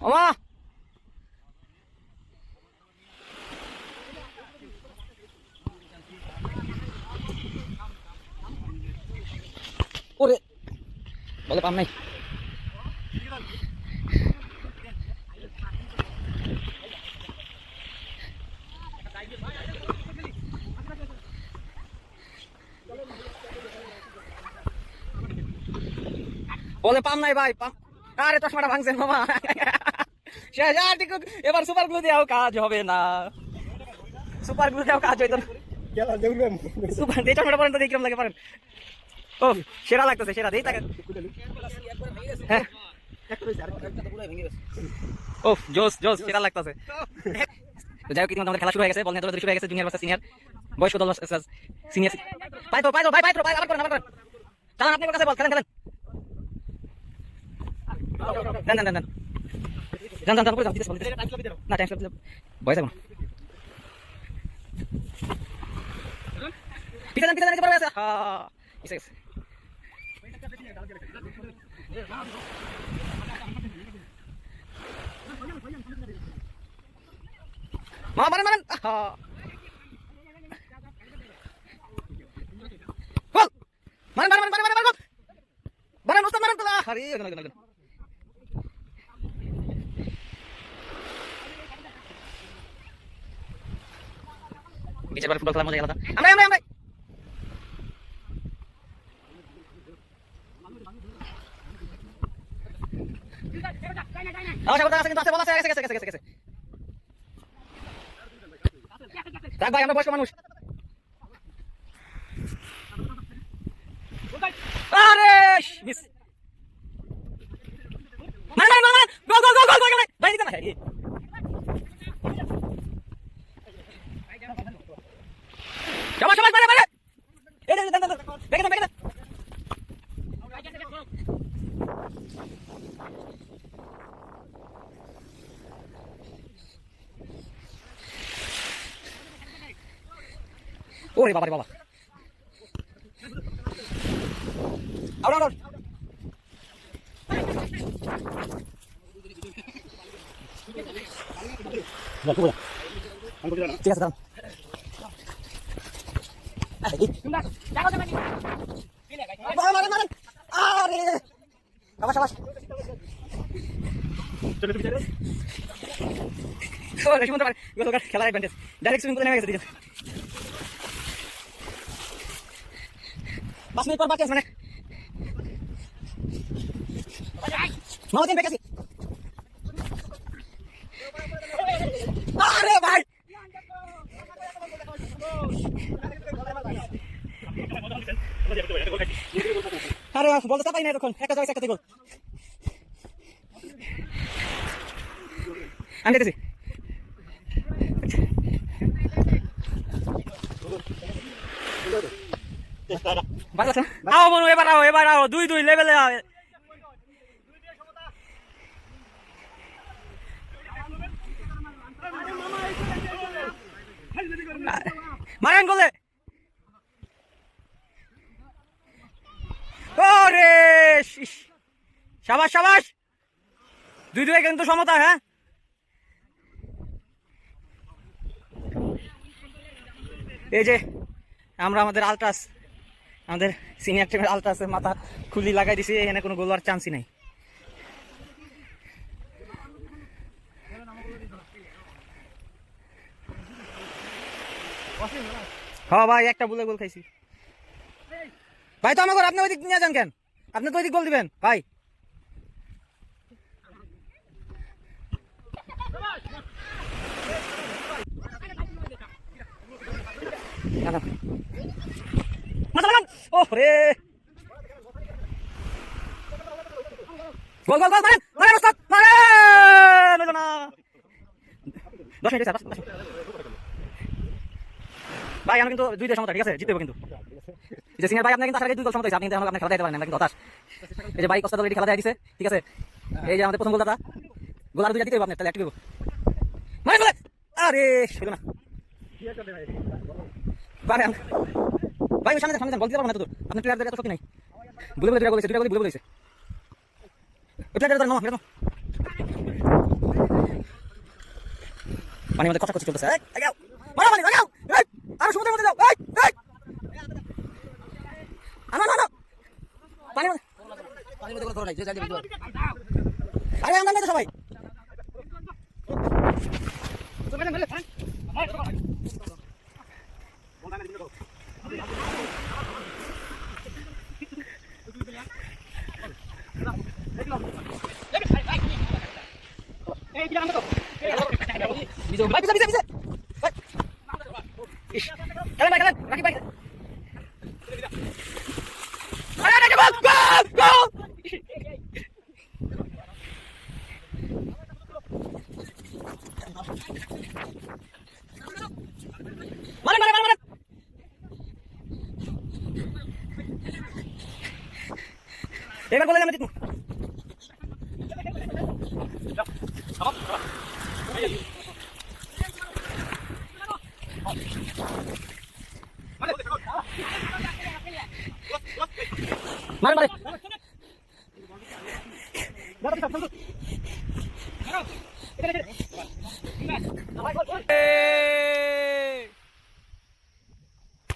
ওমা ওরে বলে পাম নাই। বলে পাম নাই ভাই, পাম। আরে চশমাটা ভাঙছেন মামা। শেষ আর ঠিক, এবার সুপার গ্লু দিয়েও কাজ হবে না, সুপার গ্লু দিয়েও কাজ হইতো না। সুপার দিয়ে চশমাটা পর্যন্ত দেখলাম লাগে পারেন। ও সেরা লাগতেছে, সেরা দেই তাকে। হ্যাঁ ও জোস জোস, সেরা লাগতেছে। তো যাই হোক, ইতিমধ্যে আমাদের খেলা শুরু হয়ে গেছে, বল নিয়ে দৌড়াদৌড়ি শুরু হয়ে গেছে, জুনিয়র ভার্সেস সিনিয়র, বয়স্ক দল ভার্সেস সিনিয়র। পাই তো ভাই, পাই তো ভাই, আবার করেন আবার করেন, চালান আপনি কাছে বল, খেলেন খেলেন, দেন দেন দেন দেন, যান যান যান করে যান, দিতেছে না টাইম স্লট বয়স এখন পিছনে পিছনে নিচে পড়ে আছে। হ্যাঁ এসে গেছে। মা মারেন মারেন, হ্যাঁ বল মারেন মারেন মারেন মারেন মারেন মারেন উস্তাদ মারেন তো। আরে গনা গনা গনা বিচের পরে ফুটবল খেলা মজা আলাদা। আমরা আমরা আমরা আচ্ছা কথা আছে কিন্তু, আছে বল, আছে গেছে গেছে গেছে গেছে। থাক ভাই, আমরা বয়স্ক মানুষ। আরে মিস, মার মার মার, গোল গোল গোল গোল গোল, ভাই দিতে না। শাবাশ শাবাশ, মারে মারে, এই দেন দেন দেন, বেগে দেন বেগে দেন। ওরে বাবা রে বাবা, আউট আউট। ঠিক আছে দাঁড়ান। আরে শাবাশ শাবাশ, খেলার অ্যাডভান্টেজ, ডাইরেক্ট সুইমিং পুলে নেমে গেছে। 5 মিনিট পর বাকি আছে, মানে মামাদিন বেঁকে আছি। আরে ভাই আরে বলতে পারি না তখন, একটা জায়গায় একটা গোল। আমি দেখেছি আও মনু, এবার আও, এবার আও, 2-2 লেভেলে আও। মারেন গোলে। ওরে শাবাশ শাবাশ, 2-2 কিন্তু সমতা। হ্যাঁ এই যে আমরা আমাদের আলট্রাস, আমাদের সিনিয়র টিমের আলট্রাসের মাথা খুলি লাগাই দিছি, এখানে কোনো গোল হওয়ার চান্সই নাই। হ্যাঁ ভাই, একটা বুলে গোল খাইছি ভাই। তো আমাকে আপনি ওইদিক নিয়ে যান কেন? আপনি তো ওইদিক গোল দিবেন ভাই। ও রে গোল গোল গোল, মারেন মারেন ওস্তাদ, মারেন না। 10 মিনিট স্যার ভাই, আমি কিন্তু 2-2 সমতা, ঠিক আছে, জিততে হবে কিন্তু। যে সিনিয়র ভাই, আপনি কিন্তু আসলে 2 গোল সমতা হইছে, আপনি কিন্তু আপনার খেলা দিতে পারেন না, কিন্তু হতাশ। এই যে ভাই কষ্ট অলরেডি খেলা দিয়ে দিছে, ঠিক আছে। এই যে আমাদের প্রথম গোলদাতা, গোল আর 2টা দিতে হবে আপনার, তাহলে একটু মারেন গোলে। আরে হইল না ভাই, সামনে সামনে বল দিতে পারবো না তো, আপনার প্লেয়ারদের এত শক্তি নাই। বুলে বুলে 2টা গোল হইছে, 2টা গোল বুলে বুলে হইছে। ওই প্লেয়ারদের নাও, পানির মধ্যে কষাকষি চলতেছে। এই লাগাও, মারো পানি লাগাও, এই আরো সমুদ্রের মধ্যে যাও, এই এই আনো আনো পানির মধ্যে কোনো ধর নাই, যে যাই দিবি। আরে আমরা তো সবাই এবার বলে আমি মারে মারে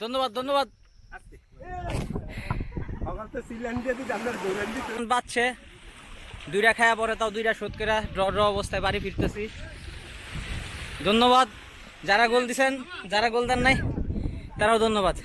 ধন্যবাদ ধন্যবাদ। বাচ্চে দুইটা খায়া পরে তাও দুইটা শোধ করে ড্র ড্র অবস্থায় বাড়ি ফিরতেছি। ধন্যবাদ যারা গোল দিছেন, যারা গোল দেন নাই তারাও ধন্যবাদ।